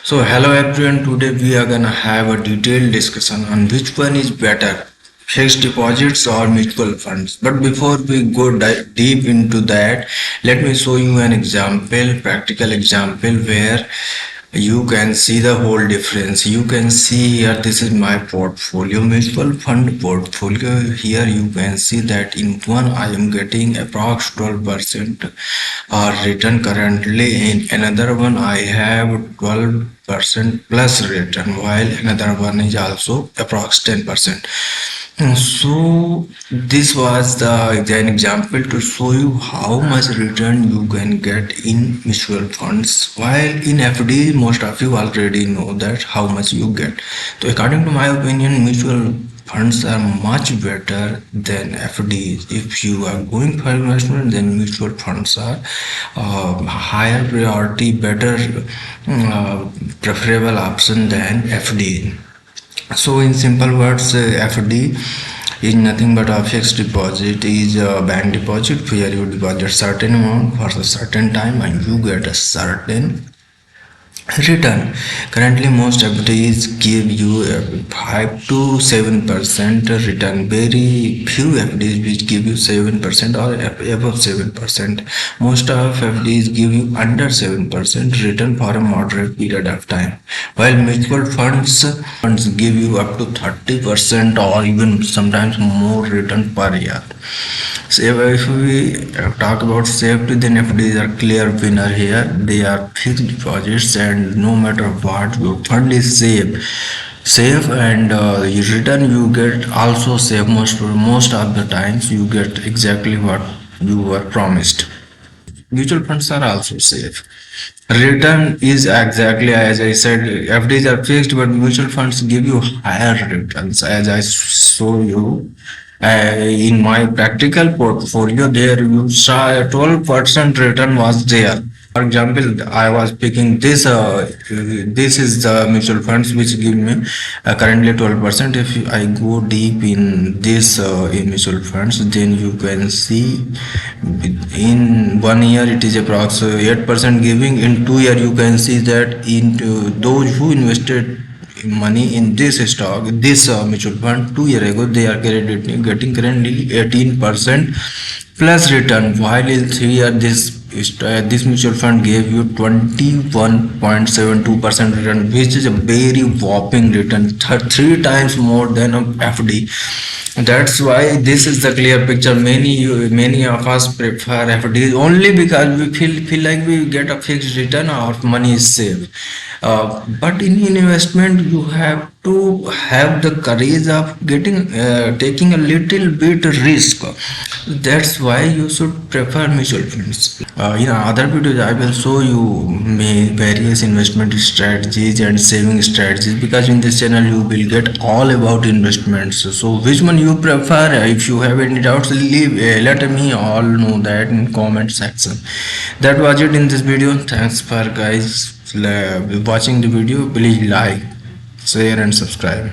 So hello everyone, today we are gonna have a detailed discussion on which one is better, fixed deposits or mutual funds. But before we go deep into that, let me show you an example, practical example where you can see the whole difference. You can see here, this is my portfolio, mutual fund portfolio. Here you can see that in one I am getting approx 12% return currently. In another one I have 12% plus return, while another one is also approx 10%. So this was an example to show you how much return you can get in mutual funds, while in FD most of you already know that how much you get. So according to my opinion, mutual funds are much better than FDs. If you are going for investment, then mutual funds are higher priority, better preferable option than FD. So in simple words, FD is nothing but a fixed deposit, is a bank deposit where you deposit certain amount for a certain time and you get a certain return. Currently most FDs give you 5 to 7% return. Very few FDs which give you 7% or above 7%. Most of FDs give you under 7% return for a moderate period of time, while mutual funds give you up to 30% or even sometimes more return per year. So if we talk about safety, then FDs are clear winner here. They are fixed deposits, and no matter what, your fund is safe, and your return you get also safe. Most of the times you get exactly what you were promised. Mutual funds are also safe. Return is exactly as I said. FDs are fixed, but mutual funds give you higher returns. As I show you, in my practical portfolio, there you saw a 12% return was there. For example, I was picking this. This is the mutual funds which give me currently 12%. If I go deep in this in mutual funds, then you can see in 1 year it is approximately 8% giving. In 2 year you can see that into those who invested money in this stock, this mutual fund 2 year ago, they are getting currently 18% plus return, while in 3 year this mutual fund gave you 21.72% return, which is a very whopping return, three times more than a FD. That's why this is the clear picture. Many of us prefer FDs only because we feel like we get a fixed return, our money is safe. But in investment, you have to have the courage of taking a little bit risk. That's why you should prefer mutual funds. In other videos, I will show you various investment strategies and saving strategies, because in this channel you will get all about investments. So which one you prefer? If you have any doubts, let me all know that in comment section. That was it in this video. Thanks for guys watching the video. Please like, share and subscribe.